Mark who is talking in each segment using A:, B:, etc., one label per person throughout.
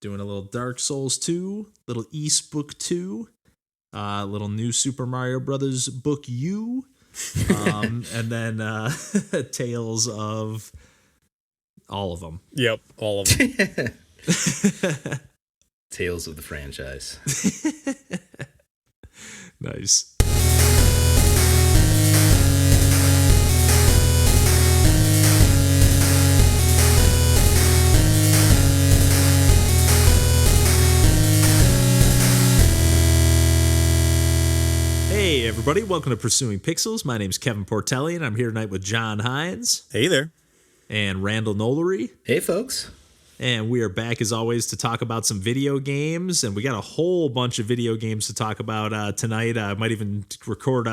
A: Doing a little Dark Souls 2, little East Book 2, little New Super Mario Brothers Book U, and then Tales of all of them.
B: Yep, all of them.
C: Tales of the franchise.
A: Nice. Hey everybody, welcome to Pursuing Pixels. My name's Kevin Portelli, and I'm here tonight with John Hines.
B: Hey there.
A: And Randall Nolery.
C: Hey folks.
A: And we are back as always to talk about some video games, and we got a whole bunch of video games to talk about tonight. I might even record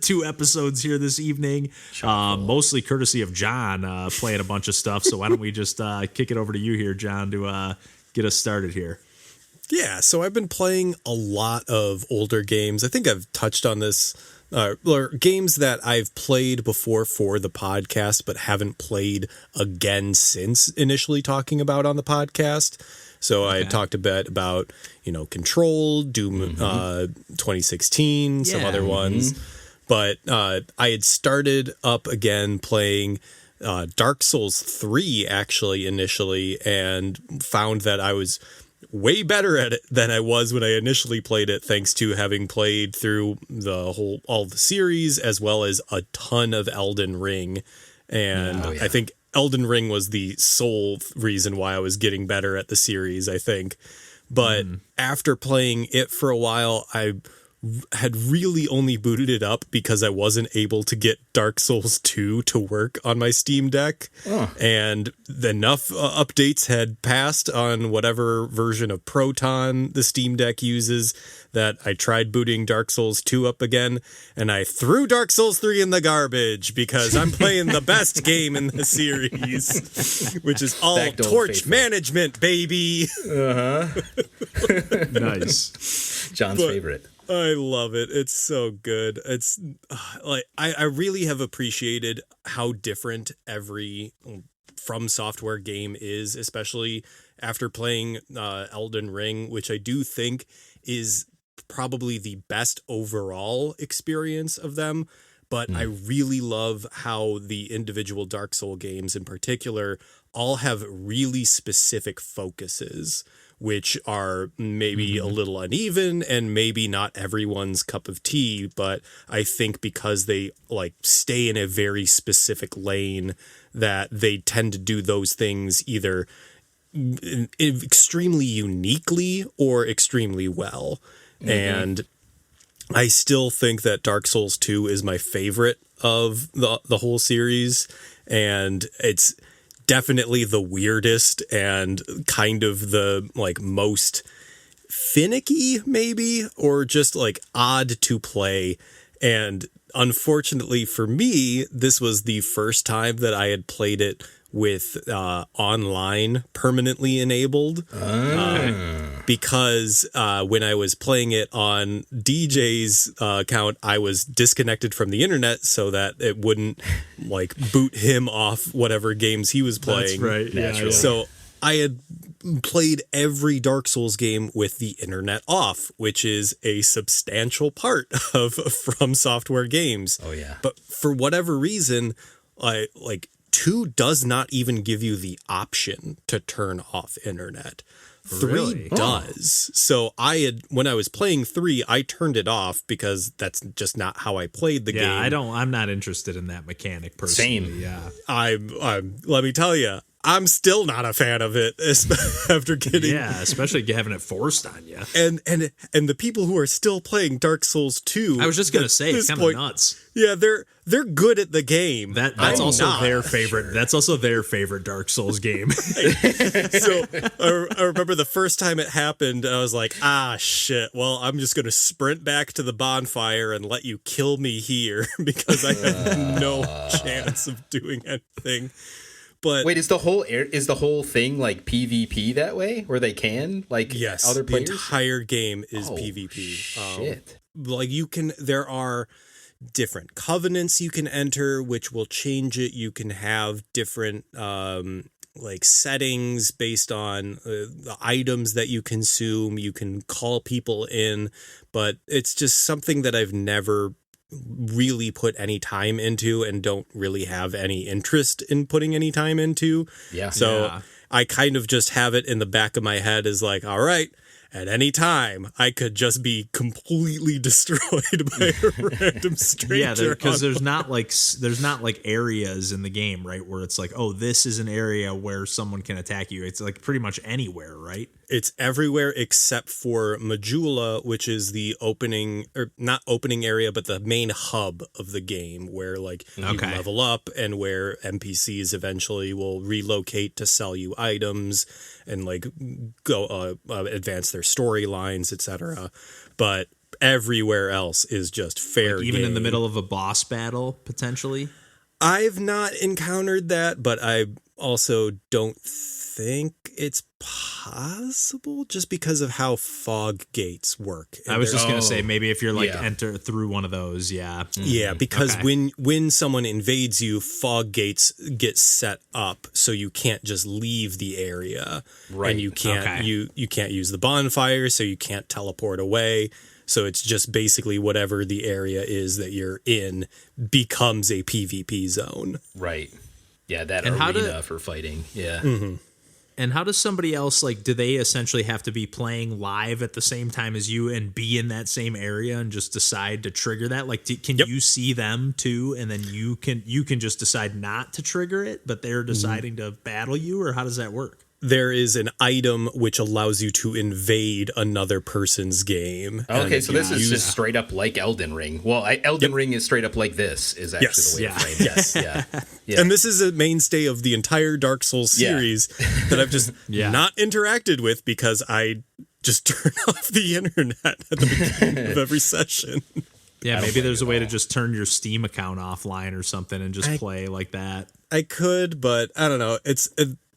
A: 2 episodes here this evening, mostly courtesy of John playing a bunch of stuff. So why don't we just kick it over to you here, John, to get us started here.
B: Yeah, so I've been playing a lot of older games. I think I've touched on this, or games that I've played before for the podcast, but haven't played again since initially talking about on the podcast. So I talked a bit about, Control, Doom 2016, some other ones. But I had started up again playing Dark Souls 3, actually, initially, and found that I was way better at it than I was when I initially played it, thanks to having played through all the series, as well as a ton of Elden Ring. And I think Elden Ring was the sole reason why I was getting better at the series, I think. But after playing it for a while, I had really only booted it up because I wasn't able to get Dark Souls 2 to work on my Steam Deck. And enough updates had passed on whatever version of Proton the Steam Deck uses that I tried booting Dark Souls 2 up again, and I threw Dark Souls 3 in the garbage because I'm playing the best game in the series, which is all torch management, baby.
A: Nice.
C: John's favorite.
B: I love it. It's so good. It's like I really have appreciated how different every From Software game is, especially after playing Elden Ring, which I do think is probably the best overall experience of them. But I really love how the individual Dark Souls games in particular all have really specific focuses, which are maybe a little uneven and maybe not everyone's cup of tea. But I think because they stay in a very specific lane, that they tend to do those things either extremely uniquely or extremely well. And I still think that Dark Souls 2 is my favorite of the whole series, and it's definitely the weirdest and kind of the most finicky, maybe, or just odd to play. And unfortunately for me, this was the first time that I had played it with online permanently enabled, because when I was playing it on DJ's account, I was disconnected from the internet so that it wouldn't boot him off whatever games he was playing.
A: That's right. Yeah.
B: So I had played every Dark Souls game with the internet off, which is a substantial part of From Software games.
C: Oh yeah.
B: But for whatever reason, 2 does not even give you the option to turn off internet. 3 does. So when I was playing 3, I turned it off because that's just not how I played the game.
A: I'm not interested in that mechanic personally.
C: Same.
A: Yeah.
B: I'm let me tell you, I'm still not a fan of it after getting...
A: Yeah, especially having it forced on you.
B: And the people who are still playing Dark Souls 2...
A: I was just going to say, it's kind of nuts.
B: Yeah, they're good at the game.
A: That's also their favorite. That's also their favorite Dark Souls game.
B: So I remember the first time it happened, I was like, shit. Well, I'm just going to sprint back to the bonfire and let you kill me here because I have no chance of doing anything. But
C: wait, is the whole thing PvP that way, where they can
B: yes,
C: other players?
B: The entire game is PvP.
C: Shit.
B: There are different covenants you can enter, which will change it. You can have different like settings based on the items that you consume. You can call people in, but it's just something that I've never really put any time into and don't really have any interest in putting any time into.
C: Yeah.
B: So I kind of just have it in the back of my head as like, all right, at any time, I could just be completely destroyed by a random stranger.
A: Yeah, because there's not like areas in the game, right, where it's like, oh, this is an area where someone can attack you. It's like pretty much anywhere, right?
B: It's everywhere except for Majula, which is the opening, or not opening area, but the main hub of the game, where like you level up and where NPCs eventually will relocate to sell you items and like go advance their storylines, etc. But everywhere else is just fair
A: like even
B: game.
A: in the middle of a boss battle, potentially?
B: I've not encountered that, but I also don't think it's possible just because of how fog gates work.
A: I was just going to say, maybe if you're like enter through one of those,
B: Yeah, because when someone invades you, fog gates get set up so you can't just leave the area.
C: Right.
B: And you can't you can't use the bonfire, so you can't teleport away. So it's just basically whatever the area is that you're in becomes a PvP zone.
C: Right. Yeah, that
A: and
C: arena for fighting. Yeah.
B: Mm-hmm.
A: And how does somebody else, like, do they essentially have to be playing live at the same time as you and be in that same area and just decide to trigger that? Like, can you see them too, and then you can just decide not to trigger it, but they're deciding to battle you, or how does that work?
B: There is an item which allows you to invade another person's game.
C: Okay, so this is just straight up like Elden Ring. Well, Elden Ring is straight up like this, is actually the way to frame it. Yes,
B: And this is a mainstay of the entire Dark Souls series that I've just not interacted with because I just turn off the internet at the beginning of every session.
A: Yeah, maybe there's a way to just turn your Steam account offline or something and just play like that.
B: I could, but I don't know.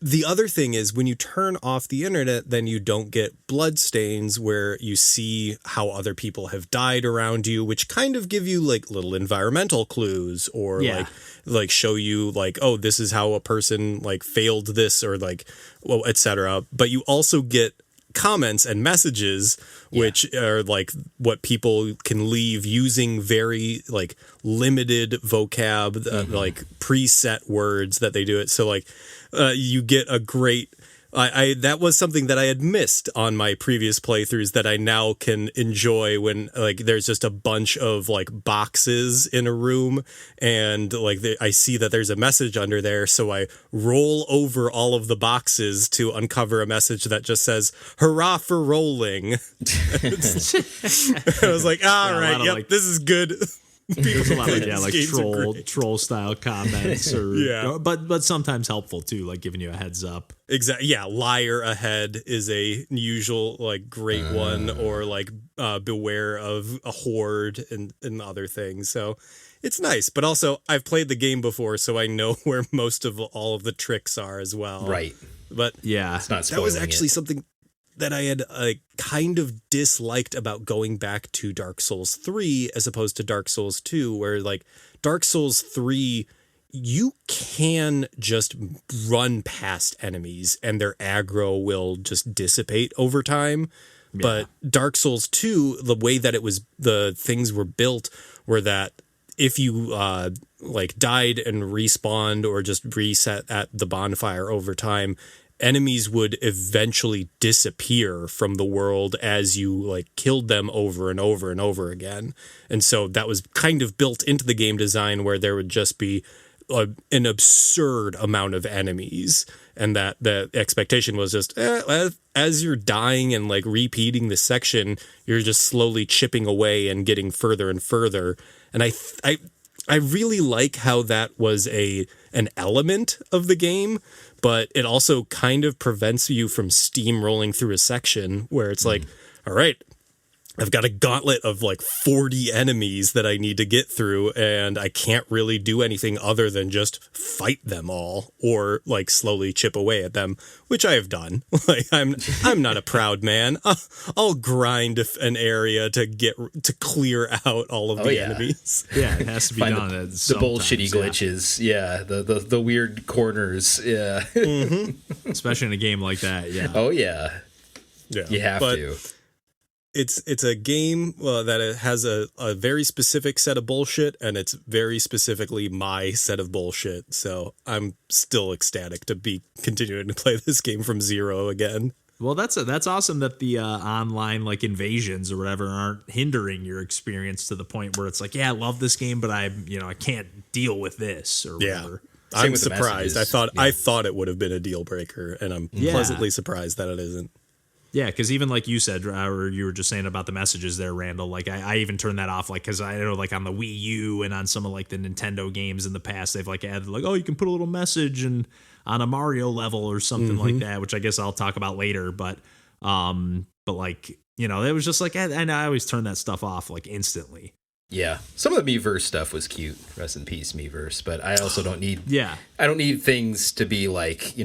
B: The other thing is when you turn off the internet, then you don't get bloodstains where you see how other people have died around you, which kind of give you like little environmental clues or like show you like, oh, this is how a person like failed this or like, well, etc. But you also get comments and messages which are like what people can leave using very like limited vocab, like preset words that they do it. So like you get a great I that was something that I had missed on my previous playthroughs that I now can enjoy when like there's just a bunch of like boxes in a room and like I see that there's a message under there, so I roll over all of the boxes to uncover a message that just says "Hurrah for rolling." I was like, all right, yep, this is good.
A: There's a lot of like troll style comments, or but sometimes helpful too, like giving you a heads up.
B: Exactly. Yeah, liar ahead is a usual like great one, or like beware of a horde and other things. So it's nice, but also I've played the game before, so I know where most of all of the tricks are as well.
C: Right.
B: But
C: it's not
B: that was actually something that I had kind of disliked about going back to Dark Souls 3 as opposed to Dark Souls 2, where like Dark Souls 3, you can just run past enemies and their aggro will just dissipate over time. Yeah. But Dark Souls 2, the way that the things were built were that if you like died and respawned or just reset at the bonfire over time, enemies would eventually disappear from the world as you like killed them over and over and over again. And so that was kind of built into the game design where there would just be an absurd amount of enemies, and that the expectation was just as you're dying and like repeating the section, you're just slowly chipping away and getting further and further. And I really like how that was an element of the game, but it also kind of prevents you from steamrolling through a section where it's like, all right, I've got a gauntlet of like 40 enemies that I need to get through, and I can't really do anything other than just fight them all or like slowly chip away at them, which I have done. Like I'm not a proud man. I'll grind an area to clear out all of the enemies.
A: Yeah, it has to be done.
C: The bullshitty glitches. Yeah, the weird corners. Yeah.
A: Mm-hmm. Especially in a game like that. Yeah.
C: Oh yeah.
B: Yeah.
C: You have to.
B: It's a game that it has a very specific set of bullshit, and it's very specifically my set of bullshit. So I'm still ecstatic to be continuing to play this game from zero again.
A: Well, that's awesome that the online like invasions or whatever aren't hindering your experience to the point where it's like, yeah, I love this game, but I can't deal with this or whatever.
B: I'm surprised. I thought it would have been a deal breaker, and I'm pleasantly surprised that it isn't.
A: Yeah, because even like you said, or you were just saying about the messages there, Randall, like I even turned that off, like, because I know like on the Wii U and on some of like the Nintendo games in the past, they've like added like, oh, you can put a little message and on a Mario level or something like that, which I guess I'll talk about later. But like, it was just like, and I always turn that stuff off like instantly.
C: Yeah, some of the Miiverse stuff was cute. Rest in peace, Miiverse. But I also don't need.
A: Yeah,
C: I don't need things to be like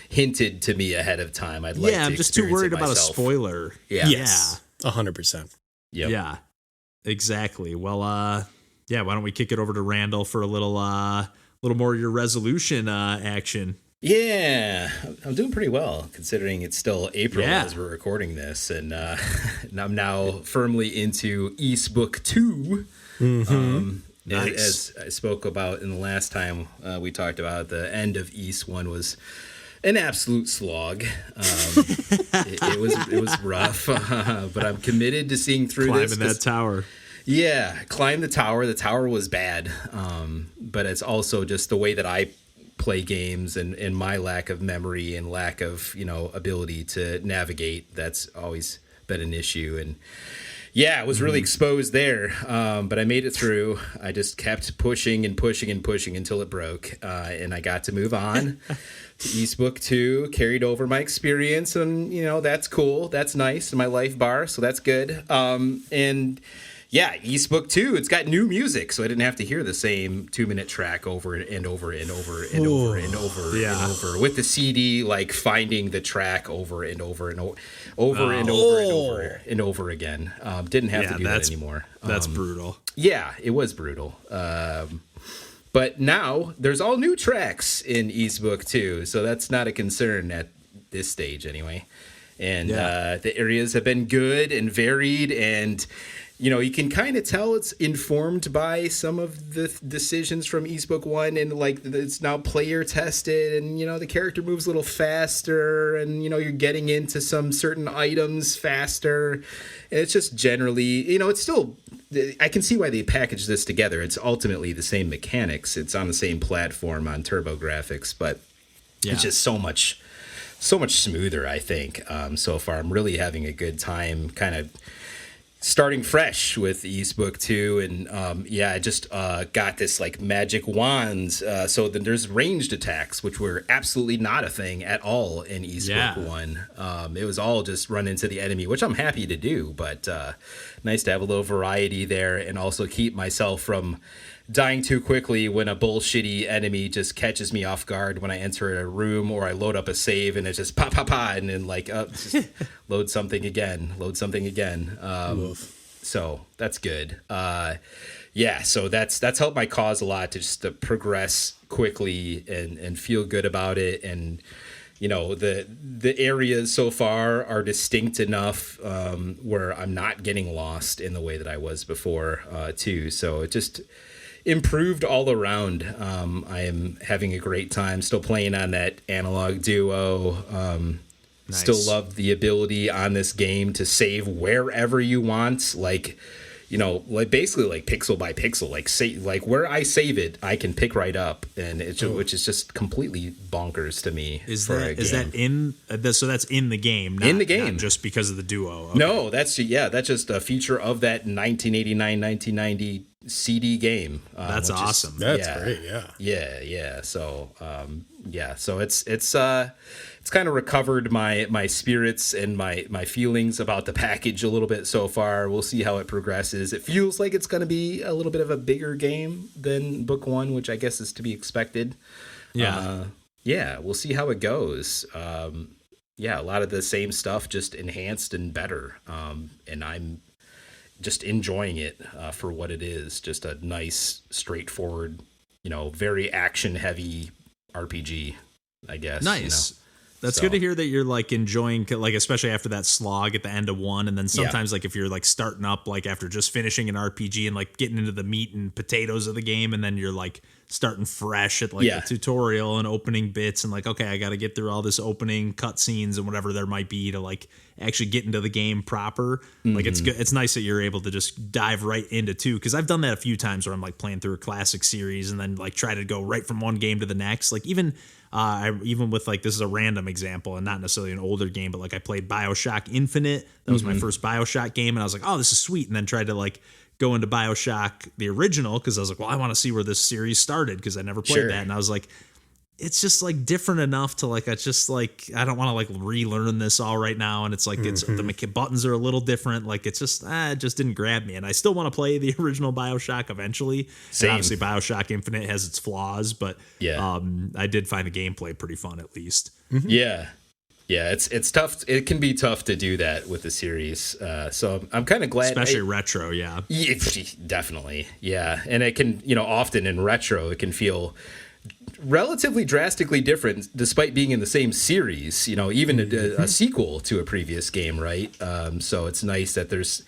C: hinted to me ahead of time. I'd like.
A: Yeah, I'm just too worried about a spoiler.
C: Yeah.
B: Yes. 100%.
C: Yep.
A: Yeah. Exactly. Well, why don't we kick it over to Randall for a little more of your resolution action?
C: Yeah, I'm doing pretty well considering it's still April as we're recording this, and I'm now firmly into East Book 2.
A: Nice.
C: As I spoke about in the last time we talked about, the end of East 1 was an absolute slog. It was rough, but I'm committed to seeing through
A: Climbing that tower.
C: Yeah, climb the tower. The tower was bad, but it's also just the way that I play games and my lack of memory and lack of ability to navigate. That's always been an issue, and it was really exposed there, but I made it through. I just kept pushing and pushing and pushing until it broke, and I got to move on to East Book 2, carried over my experience, and that's cool, that's nice in my life bar, so that's good. And East Book 2, it's got new music, so I didn't have to hear the same 2-minute track over and over and over and over and over and over with the CD, like finding the track over and over and over and over and over again. Didn't have to do that anymore.
A: That's brutal.
C: Yeah, it was brutal. But now there's all new tracks in East Book 2, so that's not a concern at this stage anyway. And the areas have been good and varied, and you can kind of tell it's informed by some of the decisions from East Book 1, and like it's now player tested, and the character moves a little faster, and you're getting into some certain items faster, and it's just generally it's still, I can see why they packaged this together. It's ultimately the same mechanics. It's on the same platform on TurboGrafx, but it's just so much smoother, I think. So far, I'm really having a good time kind of starting fresh with East Book 2, and I just got this like magic wands, so then there's ranged attacks, which were absolutely not a thing at all in East Book 1. It was all just run into the enemy, which I'm happy to do, but nice to have a little variety there, and also keep myself from dying too quickly when a bullshitty enemy just catches me off guard when I enter a room, or I load up a save and it's just pa pa pa, and then like just load something again. So that's good. So that's helped my cause a lot to progress quickly and feel good about it. And the areas so far are distinct enough where I'm not getting lost in the way that I was before too. So it just improved all around. I am having a great time still playing on that Analogue Duo. Nice. Still love the ability on this game to save wherever you want, like basically like pixel by pixel, like where I save it I can pick right up, and which is just completely bonkers to me.
A: That in so that's in the game,
C: in the game,
A: not just because of the Duo? Okay.
C: No, that's just a feature of that 1989-1990 CD game.
A: That's awesome.
B: That's great.
C: Yeah. So, so it's kind of recovered my spirits and my feelings about the package a little bit so far. We'll see how it progresses. It feels like it's going to be a little bit of a bigger game than book 1, which I guess is to be expected. Yeah. We'll see how it goes. A lot of the same stuff, just enhanced and better. And I'm just enjoying it for what it is. Just a nice, straightforward, very action heavy RPG, I guess.
A: Nice. That's good to hear that you're like enjoying, like, especially after that slog at the end of 1. And then sometimes like if you're like starting up, like after just finishing an RPG and like getting into the meat and potatoes of the game, and then you're like starting fresh at like a tutorial and opening bits and like, okay, I got to get through all this opening cutscenes and whatever there might be to like actually get into the game proper. Like it's good. It's nice that you're able to just dive right into 2. Cause I've done that a few times where I'm like playing through a classic series and then like try to go right from one game to the next. Like even with like, this is a random example and not necessarily an older game, but like I played BioShock Infinite. That was my first BioShock game. And I was like, oh, this is sweet. And then tried to like go into BioShock, the original. Cause I was like, well, I want to see where this series started. Cause I never played that. And I was like, it's just like different enough to like, it's just like, I don't want to like relearn this all right now. And it's like, it's the buttons are a little different. Like it's just, it just didn't grab me. And I still want to play the original BioShock eventually. And obviously BioShock Infinite has its flaws, but I did find the gameplay pretty fun at least.
C: Yeah, it's tough. It can be tough to do that with the series. So I'm kind of glad,
A: especially retro. Yeah,
C: definitely. Yeah, and it can, often in retro, it can feel relatively drastically different, despite being in the same series. Even a sequel to a previous game, right? So it's nice that there's,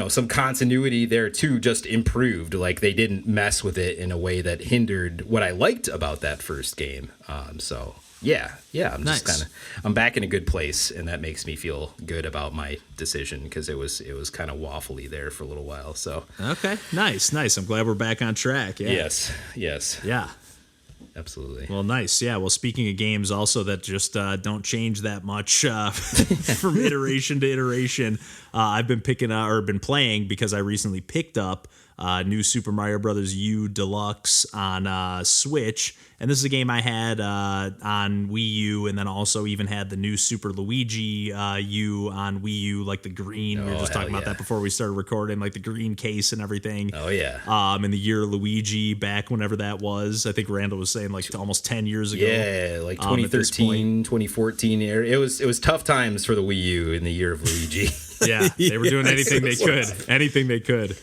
C: some continuity there too, just improved. Like they didn't mess with it in a way that hindered what I liked about that first game. So. Yeah, I'm just kind of, I'm back in a good place, and that makes me feel good about my decision because it was kind of waffly there for a little while. So
A: okay, nice. I'm glad we're back on track. Yeah.
C: Yes.
A: Yeah.
C: Absolutely.
A: Well, nice. Yeah. Well, speaking of games also that just don't change that much from iteration to iteration, I've been playing because I recently picked up new Super Mario Brothers U Deluxe on Switch. And this is a game I had on Wii U, and then also even had the new Super Luigi U on Wii U, like the green. We were just talking about that before we started recording, like the green case and everything.
C: Oh, yeah.
A: In the year Luigi, back whenever that was. I think Randall was saying like almost 10 years ago.
C: Yeah, like 2013, 2014 era. It was tough times for the Wii U in the year of Luigi.
A: Yeah, they were doing anything they could.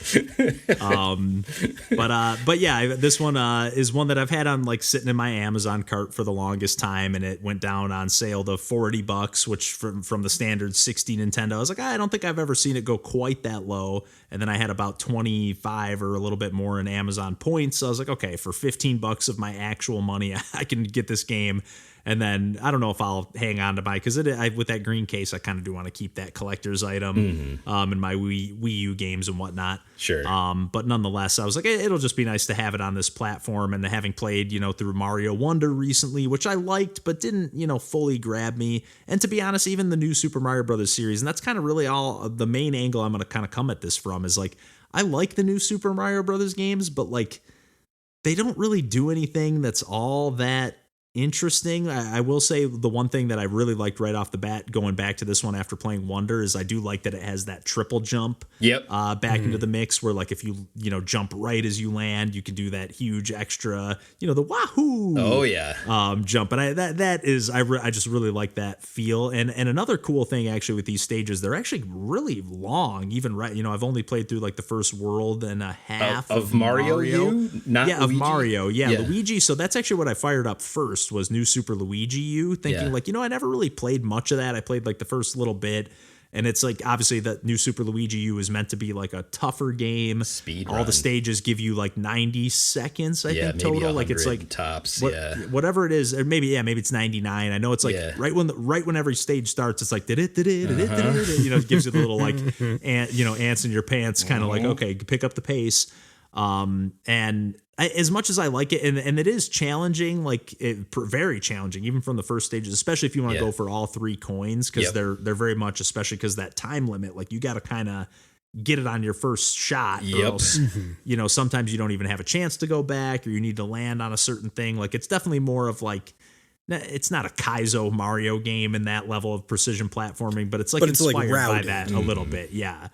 A: But yeah, this one is one that I've had on like sitting in my Amazon cart for the longest time, and it went down on sale to $40, which from the standard 60 Nintendo. I was like, I don't think I've ever seen it go quite that low. And then I had about 25 or a little bit more in Amazon points. So I was like, okay, for $15 of my actual money, I can get this game. And then I don't know if I'll hang on to buy because with that green case, I kind of do want to keep that collector's item in my Wii U games and whatnot.
C: Sure.
A: But nonetheless, I was like, it'll just be nice to have it on this platform. And having played, through Mario Wonder recently, which I liked, but didn't, fully grab me. And to be honest, even the new Super Mario Brothers series, and that's kind of really all the main angle I'm going to kind of come at this from is like, I like the new Super Mario Brothers games, but like, they don't really do anything that's all that interesting. I will say the one thing that I really liked right off the bat going back to this one after playing Wonder is I do like that it has that triple jump back into the mix where like if you jump right as you land, you can do that huge extra the wahoo jump. And I just really like that feel. And another cool thing actually with these stages, they're actually really long. Even I've only played through like the first world and a half
C: of Mario. Not Luigi?
A: Of Mario. Yeah, Luigi. So that's actually what I fired up first was new Super Luigi U, thinking like, I never really played much of that. I played like the first little bit, and it's like obviously the new Super Luigi U is meant to be like a tougher game.
C: Speed
A: all
C: run.
A: The stages give you like 90 seconds, I think total. Like it's like
C: tops,
A: whatever it is, or maybe it's 99. I know it's like right when every stage starts, it's like it gives you the little like ants in your pants, kind of like okay, pick up the pace. And as much as I like it, and it is challenging, like very challenging, even from the first stages, especially if you want to go for all 3 coins, because they're very much, especially because that time limit, like you got to kind of get it on your first shot. Or else, sometimes you don't even have a chance to go back, or you need to land on a certain thing. Like, it's definitely more of like, it's not a Kaizo Mario game in that level of precision platforming, but it's like inspired by that a little bit. Yeah.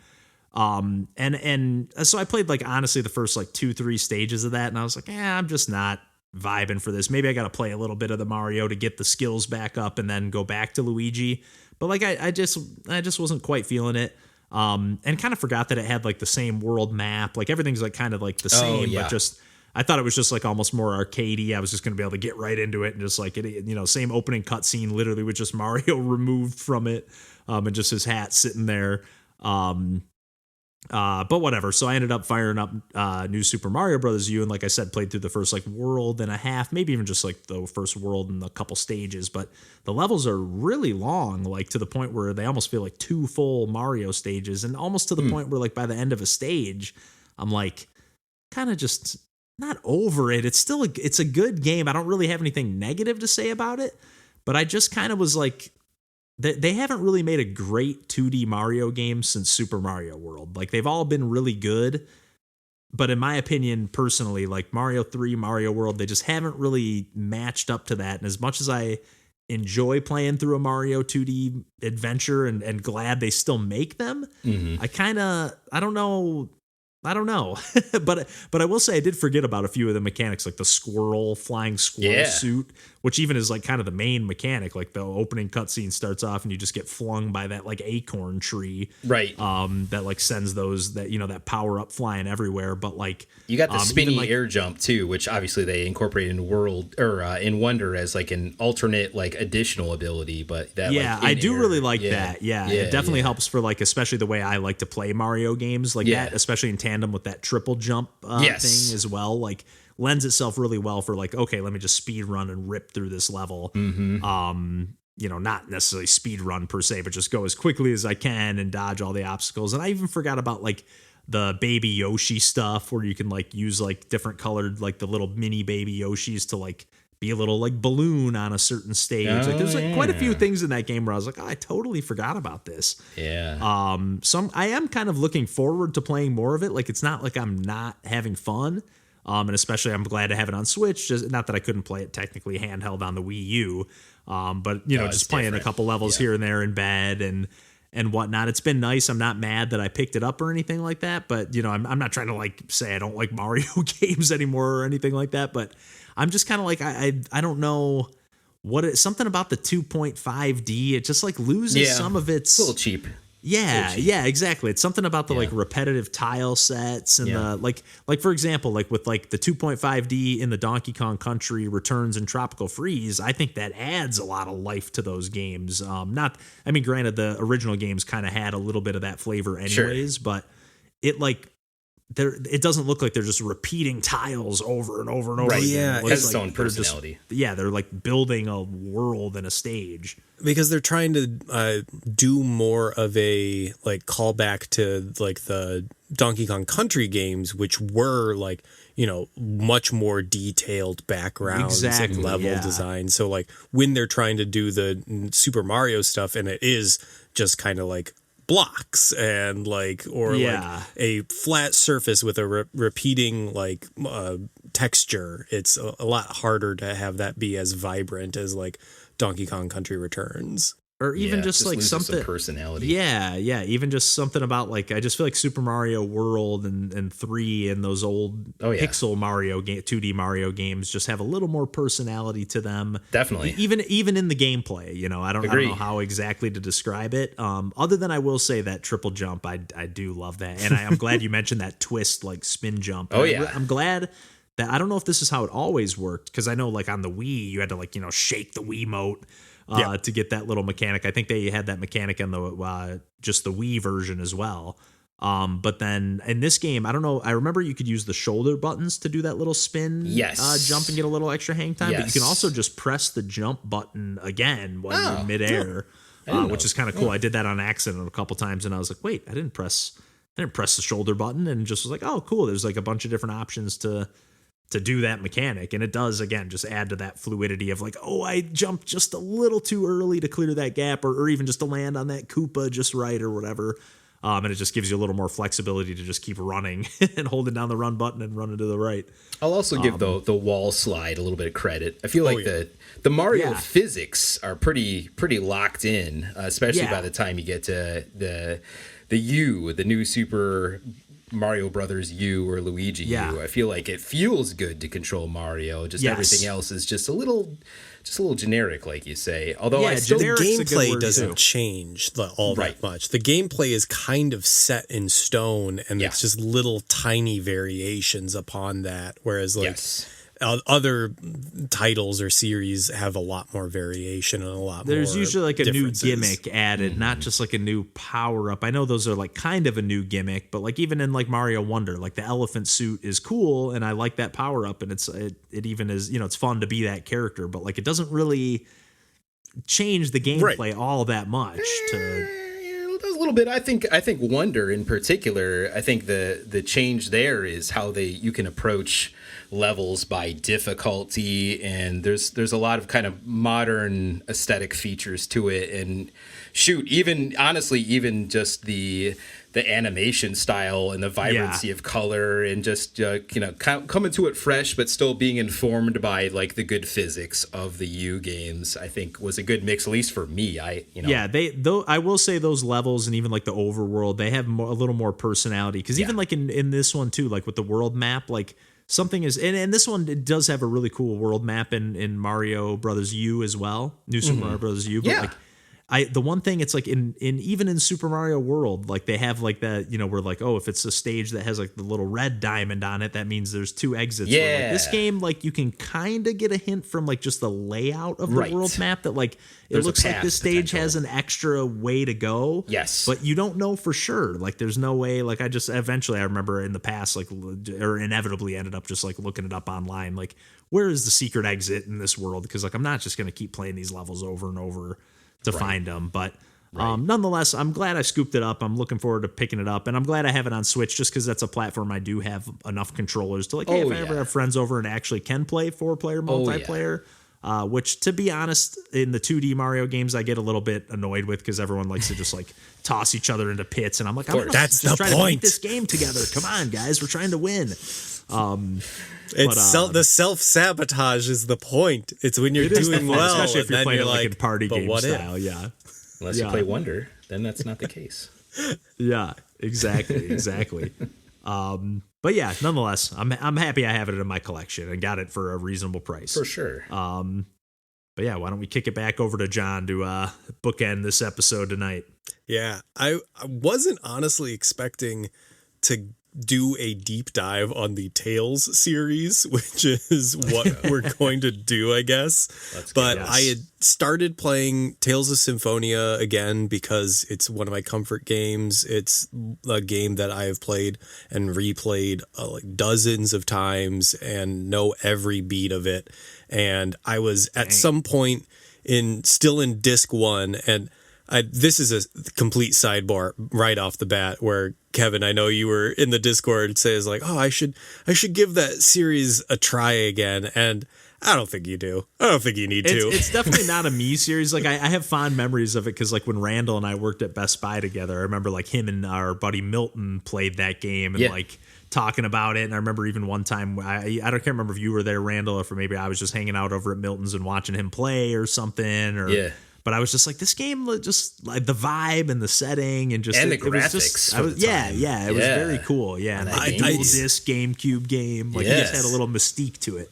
A: And so I played like, honestly, the first like 2-3 stages of that. And I was like, I'm just not vibing for this. Maybe I got to play a little bit of the Mario to get the skills back up and then go back to Luigi. But like, I just wasn't quite feeling it. And kind of forgot that it had like the same world map. Like everything's like kind of like the same, but just, I thought it was just like almost more arcadey. I was just going to be able to get right into it and just like it, same opening cutscene, literally with just Mario removed from it, and just his hat sitting there. But whatever. So I ended up firing up New Super Mario Brothers U, and like I said, played through the first like world and a half, maybe even just like the first world and a couple stages. But the levels are really long, like to the point where they almost feel like 2 full Mario stages, and almost to the point where like by the end of a stage, I'm like kind of just not over it. It's still it's a good game. I don't really have anything negative to say about it, but I just kind of was like, they haven't really made a great 2D Mario game since Super Mario World. Like they've all been really good, but in my opinion, personally, like Mario 3, Mario World, they just haven't really matched up to that. And as much as I enjoy playing through a Mario 2D adventure and glad they still make them, I don't know. but I will say I did forget about a few of the mechanics, like the flying squirrel suit, which even is like kind of the main mechanic. Like the opening cutscene starts off and you just get flung by that like acorn tree,
C: right?
A: That like sends those that power up flying everywhere. But like
C: you got the spinny air jump too, which obviously they incorporate in World or in Wonder as like an alternate like additional ability. But that
A: I do really like that. Yeah, it definitely helps for like especially the way I like to play Mario games like that, especially in tandem with that triple jump thing as well, like lends itself really well for like, okay, let me just speed run and rip through this level. Not necessarily speed run per se, but just go as quickly as I can and dodge all the obstacles. And I even forgot about like the baby Yoshi stuff where you can like use like different colored, like the little mini baby Yoshis to like be a little like balloon on a certain stage. Like there's like quite a few things in that game where I was like, I totally forgot about this.
C: Yeah.
A: So I am kind of looking forward to playing more of it. Like it's not like I'm not having fun. And especially I'm glad to have it on Switch. Just not that I couldn't play it technically handheld on the Wii U. But just playing a couple levels here and there in bed and whatnot. It's been nice. I'm not mad that I picked it up or anything like that. But I'm not trying to like say I don't like Mario games anymore or anything like that. But I'm just kind of like, I don't know something about the 2.5D. It just like loses some of its.
C: It's a little cheap.
A: Yeah, exactly. It's something about the like repetitive tile sets and the like for example, like with like the 2.5D in the Donkey Kong Country Returns and Tropical Freeze, I think that adds a lot of life to those games. Granted, the original games kind of had a little bit of that flavor anyways, but it like it doesn't look like they're just repeating tiles over and over and over.
C: Right.
A: Again.
C: It has its own personality.
A: They're like building a world and a stage.
B: Because they're trying to do more of a like callback to like the Donkey Kong Country games, which were like, much more detailed backgrounds and level design. So like when they're trying to do the Super Mario stuff and it is just kind of like blocks and like like a flat surface with a repeating like texture, it's a lot harder to have that be as vibrant as like Donkey Kong Country Returns.
A: Or even just like something
C: some personality.
A: Yeah. Even just something about like I just feel like Super Mario World and 3 and those old pixel Mario 2D Mario games just have a little more personality to them.
C: Definitely.
A: Even in the gameplay, I don't know how exactly to describe it. Other than I will say that triple jump, I do love that, and I'm glad you mentioned that twist like spin jump. I'm glad. That I don't know if this is how it always worked, because I know like on the Wii you had to like shake the Wiimote to get that little mechanic. I think they had that mechanic on the just the Wii version as well. But then in this game, I don't know. I remember you could use the shoulder buttons to do that little spin, jump and get a little extra hang time. But you can also just press the jump button again while you're in midair, which is kind of cool. I did that on accident a couple times, and I was like, wait, I didn't press the shoulder button, and just was like, oh, cool. There's like a bunch of different options to do that mechanic, and it does again just add to that fluidity of like, oh, I jumped just a little too early to clear that gap, or even just to land on that Koopa just right or whatever. And it just gives you a little more flexibility to just keep running and holding down the run button and running to the right.
C: I'll also give the wall slide a little bit of credit. I feel like the Mario physics are pretty locked in, especially by the time you get to the U, the new Super Mario Brothers U or Luigi U. I feel like it feels good to control Mario. Just everything else is just a little generic, like you say. Although
B: the gameplay doesn't change all that much. The gameplay is kind of set in stone, and it's just little tiny variations upon that. Whereas other titles or series have a lot more variation and a lot more.
A: There's usually like a new gimmick added, not just like a new power up. I know those are like kind of a new gimmick, but like even in like Mario Wonder, like the elephant suit is cool, and I like that power up, and it even is, it's fun to be that character, but like it doesn't really change the gameplay all that much.
C: A little bit. I think Wonder in particular, I think the change there is how you can approach levels by difficulty, and there's a lot of kind of modern aesthetic features to it, and even just the animation style and the vibrancy of color, and just coming to it fresh but still being informed by like the good physics of the U games, I think was a good mix, at least for me. I will say those levels and even like the overworld, they have a little more personality, because even like in this one too, like with the world map, like something is, and this one, it does have a really cool world map in Mario Brothers U as well, New Super Mario Brothers U, but the one thing, it's like even in Super Mario World, like they have like that, where like, oh, if it's a stage that has like the little red diamond on it, that means there's 2 exits. Where, like, this game, like you can kind of get a hint from like just the layout of the world map that like it looks like this stage has an extra way to go. Yes,
A: but you don't know for sure. Like there's no way. Like I remember in the past, like, or inevitably ended up just like looking it up online, like where is the secret exit in this world? Because like I'm not just gonna keep playing these levels over and over to find them, but nonetheless, I'm glad I scooped it up. I'm looking forward to picking it up, and I'm glad I have it on Switch, just because that's a platform I do have enough controllers to like, if I ever have friends over and actually can play 4-player multiplayer, which, to be honest, in the 2D Mario games, I get a little bit annoyed with, because everyone likes to just like toss each other into pits, and I'm like,
B: that's the point.
A: To beat this game together. Come on, guys, we're trying to win.
B: The self-sabotage is the point. It's when you're doing well,
A: especially if you're playing it like in party game style.
C: Unless you play Wonder, then that's not the case.
A: Exactly. But yeah, nonetheless, I'm happy I have it in my collection and got it for a reasonable price.
C: For sure.
A: But yeah, why don't we kick it back over to John to bookend this episode tonight?
B: Yeah, I wasn't honestly expecting to do a deep dive on the Tales series, which is what we're going to do, I guess. But I had started playing Tales of Symphonia again because it's one of my comfort games. It's a game that I have played and replayed like dozens of times and know every beat of it. And I was at some point still in disc 1, and this is a complete sidebar right off the bat, where Kevin, I know you were in the Discord, says like, oh, I should give that series a try again. And I don't think you do. I don't think you need to.
A: It's definitely not a me series. Like I have fond memories of it, because like when Randall and I worked at Best Buy together, I remember like him and our buddy Milton played that game and like talking about it. And I remember even one time, I can't remember if you were there, Randall, or if maybe I was just hanging out over at Milton's and watching him play or something. But I was just like, this game, just like the vibe and the setting and just
C: the graphics.
A: It was very cool. Yeah, and that dual disc GameCube game, like it just had a little mystique to it.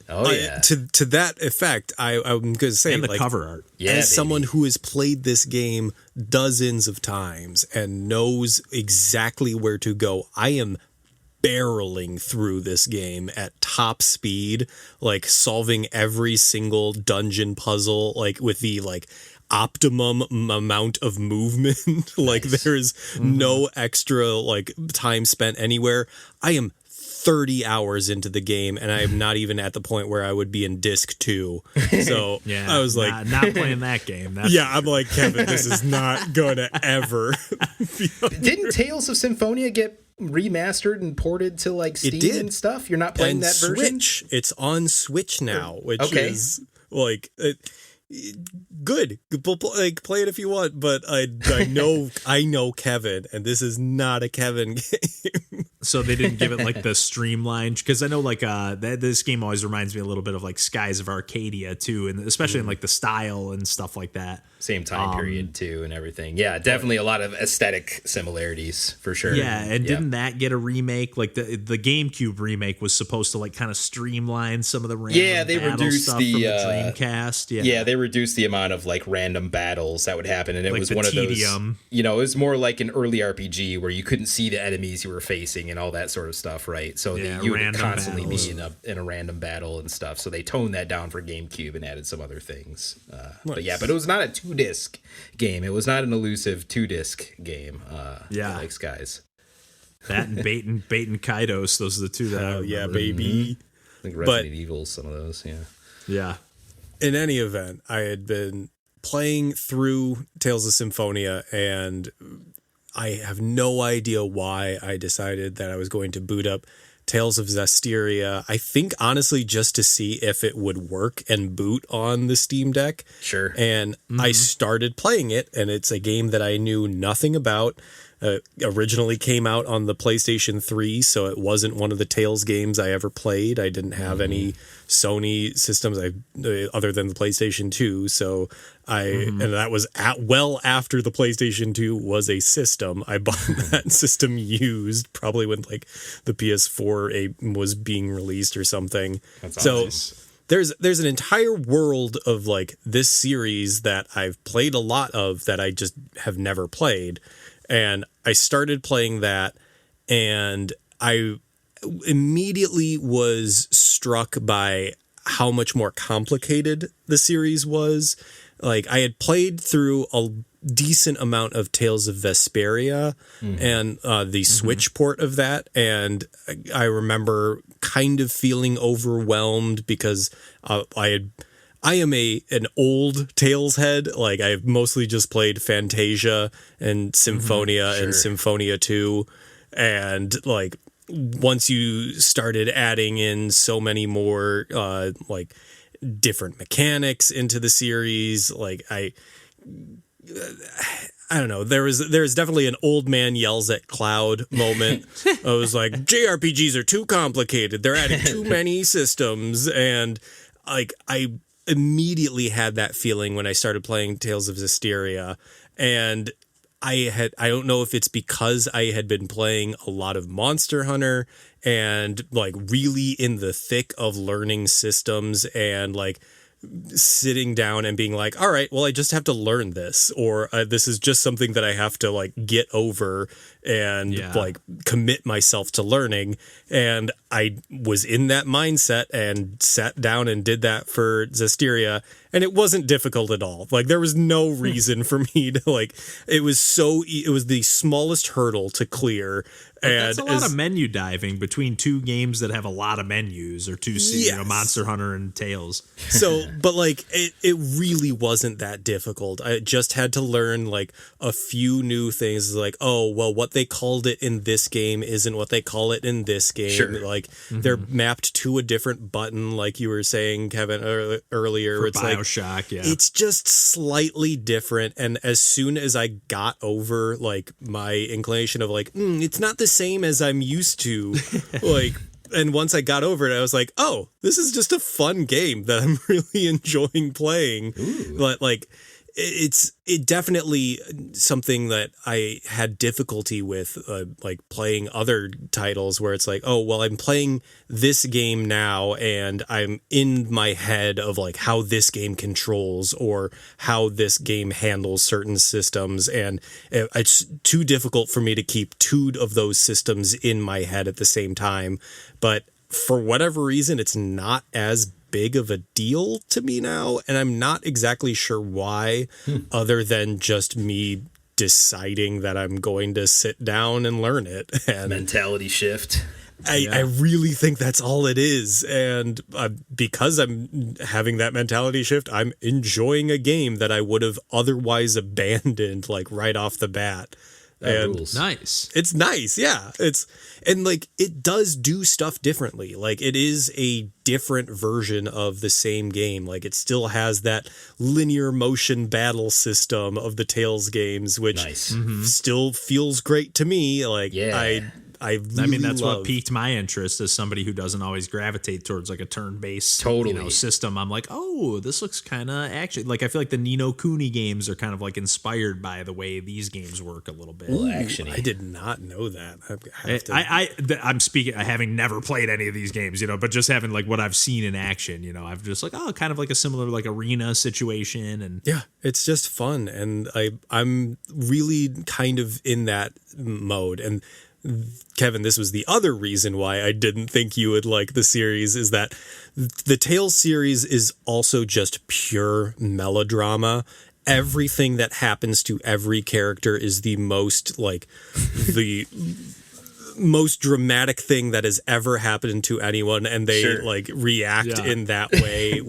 B: To that effect, I'm going to say,
A: and the
B: like,
A: cover art.
B: As someone who has played this game dozens of times and knows exactly where to go, I am barreling through this game at top speed, like solving every single dungeon puzzle, like with the like optimum amount of movement. Like there's no extra like time spent anywhere. I am 30 hours into the game, and I am not even at the point where I would be in disc 2. So I was like,
A: not playing that game.
B: I'm like, Kevin, this is not going to ever.
C: Didn't Tales of Symphonia get remastered and ported to like Steam and stuff? You're not playing that version?
B: Switch. It's on Switch now, which is like Good. Like, play it if you want, but I know Kevin, and this is not a Kevin game.
A: So they didn't give it like the streamlined, because I know like this game always reminds me a little bit of like Skies of Arcadia too, and especially in like the style and stuff like that.
C: Same time period too, and everything. Yeah, definitely a lot of aesthetic similarities for sure.
A: Yeah, and didn't that get a remake? Like the GameCube remake was supposed to like kind of streamline some of the random
C: they
A: battle
C: reduced
A: stuff
C: the
A: from the Dreamcast.
C: Yeah, they reduced the amount of like random battles that would happen, and it
A: Like
C: was
A: the
C: one
A: tedium.
C: of those. You know, it was more like an early RPG where you couldn't see the enemies you were facing and all that sort of stuff, right? So you would
A: random
C: constantly
A: battles.
C: be in a random battle and stuff. So they toned that down for GameCube and added some other things. But it was not a 2-disc game. It was not an elusive 2-disc game. Like Skies.
A: That and Bait and Kaidos, those are the two that I remember.
B: Baby.
C: I think Resident Evil, some of those,
A: Yeah.
B: In any event, I had been playing through Tales of Symphonia, and I have no idea why I decided that I was going to boot up Tales of Zestiria. I think, honestly, just to see if it would work and boot on the Steam Deck.
C: Sure.
B: And I started playing it, and it's a game that I knew nothing about. Originally came out on the PlayStation 3, so it wasn't one of the Tales games I ever played. I didn't have any Sony systems other than the PlayStation 2, so and that was well after the PlayStation 2 was a system. I bought that system used, probably when like the PS4 was being released or something.
C: That's
B: so
C: awesome.
B: there's an entire world of like this series that I've played a lot of that I just have never played. And I started playing that, and I immediately was struck by how much more complicated the series was. Like, I had played through a decent amount of Tales of Vesperia and the Switch port of that, and I remember kind of feeling overwhelmed because I am an old Tales head. Like, I've mostly just played Fantasia and Symphonia and Symphonia 2. And like, once you started adding in so many more like different mechanics into the series, like I don't know. There's definitely an old man yells at cloud moment. I was like, JRPGs are too complicated. They're adding too many systems. And like, I immediately had that feeling when I started playing Tales of Zestiria, and I don't know if it's because I had been playing a lot of Monster Hunter and like really in the thick of learning systems and like sitting down and being like, all right, well, I just have to learn this, or this is just something that I have to like get over and like commit myself to learning. And I was in that mindset and sat down and did that for Zestiria, and it wasn't difficult at all. Like, there was no reason for me to like, it was the smallest hurdle to clear. And
A: that's a lot of menu diving between two games that have a lot of menus, or two, Monster Hunter and Tales.
B: So, but like, it really wasn't that difficult. I just had to learn like a few new things. Like, oh, well, what they called it in this game isn't what they call it in this game.
C: Sure.
B: Like, they're mapped to a different button, like you were saying, Kevin, earlier.
A: For
B: it's
A: BioShock,
B: like, it's just slightly different. And as soon as I got over like my inclination of like, it's not the same as I'm used to, like, and once I got over it, I was like, oh, this is just a fun game that I'm really enjoying playing. Ooh. But like, it's definitely something that I had difficulty with, like playing other titles where it's like, oh, well, I'm playing this game now and I'm in my head of like how this game controls or how this game handles certain systems. And it's too difficult for me to keep two of those systems in my head at the same time. But for whatever reason, it's not as big of a deal to me now, and I'm not exactly sure why, other than just me deciding that I'm going to sit down and learn it. And
C: mentality shift.
B: I really think that's all it is, and because I'm having that mentality shift, I'm enjoying a game that I would have otherwise abandoned like right off the bat.
C: That rules.
A: Nice.
B: It's nice, yeah. And like it does do stuff differently. Like it is a different version of the same game. Like it still has that linear motion battle system of the Tales games, which still feels great to me. Like I mean,
A: that's what piqued my interest as somebody who doesn't always gravitate towards like a turn-based system. I'm like, oh, this looks kind of actually like I feel like the Ni no Kuni games are kind of like inspired by the way these games work a little bit.
B: I did not know that.
A: I'm speaking, having never played any of these games, but just having like what I've seen in action, I've just like, oh, kind of like a similar like arena situation. And
B: yeah, it's just fun. And I'm really kind of in that mode. And Kevin, this was the other reason why I didn't think you would like the series, is that the Tales series is also just pure melodrama. Everything that happens to every character is the most the most dramatic thing that has ever happened to anyone, and they react in that way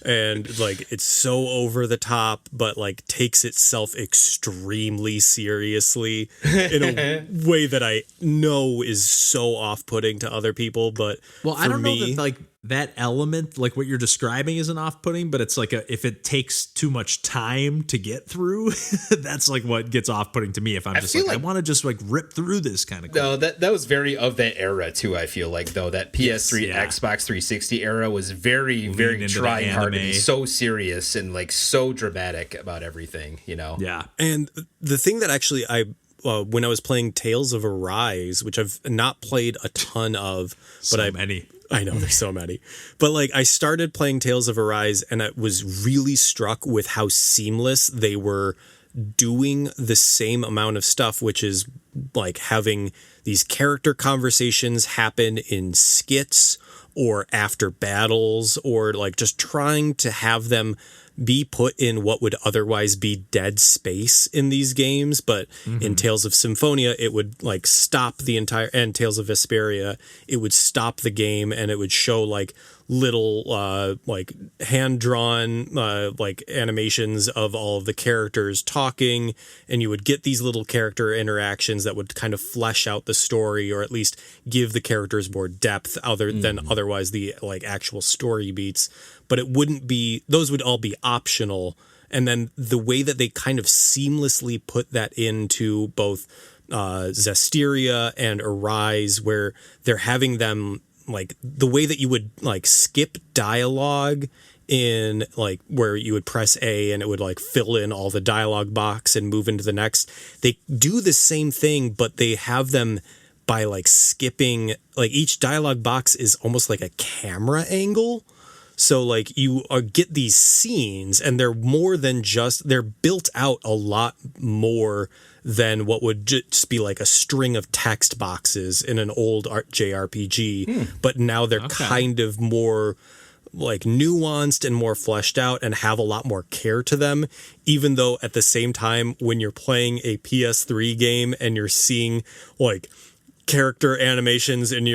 B: and like it's so over the top, but like takes itself extremely seriously in a way that I know is so off-putting to other people. But
A: I don't know that like that element, like what you're describing, isn't off-putting, but it's like if it takes too much time to get through, that's like what gets off-putting to me. If I'm just like I want to just like rip through this kind of.
C: No, that was very of that era too. I feel like though that PS3, Xbox 360 era was very trying hard to be so serious and like so dramatic about everything.
A: Yeah,
B: and the thing that actually when I was playing Tales of Arise, which I've not played a ton of, but
A: many.
B: I know there's so many, but like I started playing Tales of Arise and I was really struck with how seamless they were doing the same amount of stuff, which is like having these character conversations happen in skits or after battles, or like just trying to have them be put in what would otherwise be dead space in these games. But in Tales of Symphonia, it would like stop the entire, and Tales of Vesperia, it would stop the game and it would show like little like hand-drawn like animations of all of the characters talking, and you would get these little character interactions that would kind of flesh out the story, or at least give the characters more depth other than otherwise the like actual story beats. But it wouldn't be, those would all be optional. And then the way that they kind of seamlessly put that into both Zestiria and Arise, where they're having them like the way that you would like skip dialogue in like where you would press A and it would like fill in all the dialogue box and move into the next. They do the same thing, but they have them by like skipping, like each dialogue box is almost like a camera angle. So like you get these scenes and they're more than just, they're built out a lot more than what would just be like a string of text boxes in an old JRPG. But now they're kind of more like nuanced and more fleshed out and have a lot more care to them, even though at the same time when you're playing a PS3 game and you're seeing like character animations and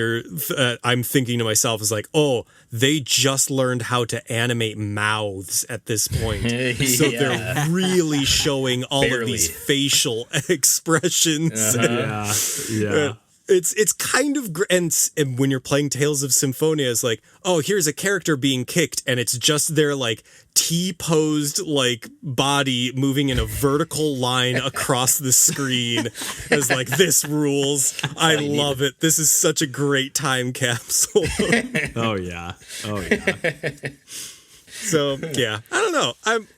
B: I'm thinking to myself is like, oh, they just learned how to animate mouths at this point. So they're really showing all of these facial expressions.
A: Yeah.
B: It's kind of and when you're playing Tales of Symphonia, it's like, oh, here's a character being kicked and it's just their like T-posed like body moving in a vertical line across the screen as like, this rules. I love it. This is such a great time capsule.
A: Oh yeah.
B: So yeah, I don't know.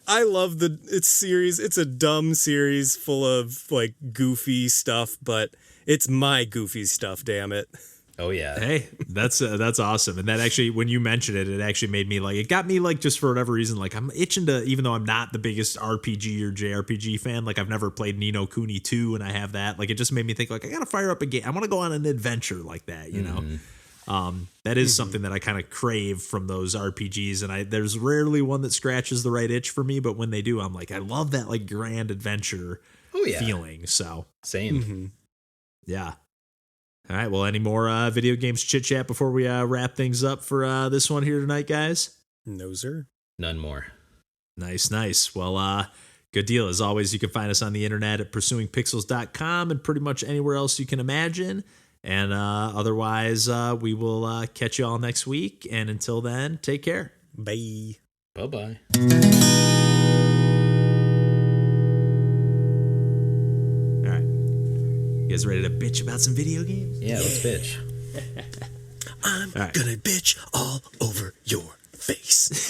B: I love its series. It's a dumb series full of like goofy stuff, but it's my goofy stuff, damn it.
C: Oh yeah.
A: Hey, that's awesome. And that actually, when you mentioned it, it actually made me like, it got me like, just for whatever reason, like I'm itching to, even though I'm not the biggest RPG or JRPG fan, like I've never played Ni no Kuni 2 and I have that, like it just made me think like, I gotta fire up a game. I want to go on an adventure like that, you know? That is something that I kind of crave from those RPGs, and there's rarely one that scratches the right itch for me, but when they do, I'm like, I love that like grand adventure feeling. So
C: same.
A: Yeah. All right. Well, any more video games chit chat before we wrap things up for this one here tonight, guys?
B: No, sir.
C: None more.
A: Nice. Well, Good deal. As always, you can find us on the internet at pursuingpixels.com and pretty much anywhere else you can imagine. And otherwise, we will catch you all next week. And until then, take care.
B: Bye.
C: Bye-bye.
A: All right. You guys ready to bitch about some video games?
C: Yeah, let's bitch.
B: I'm gonna bitch all over your face.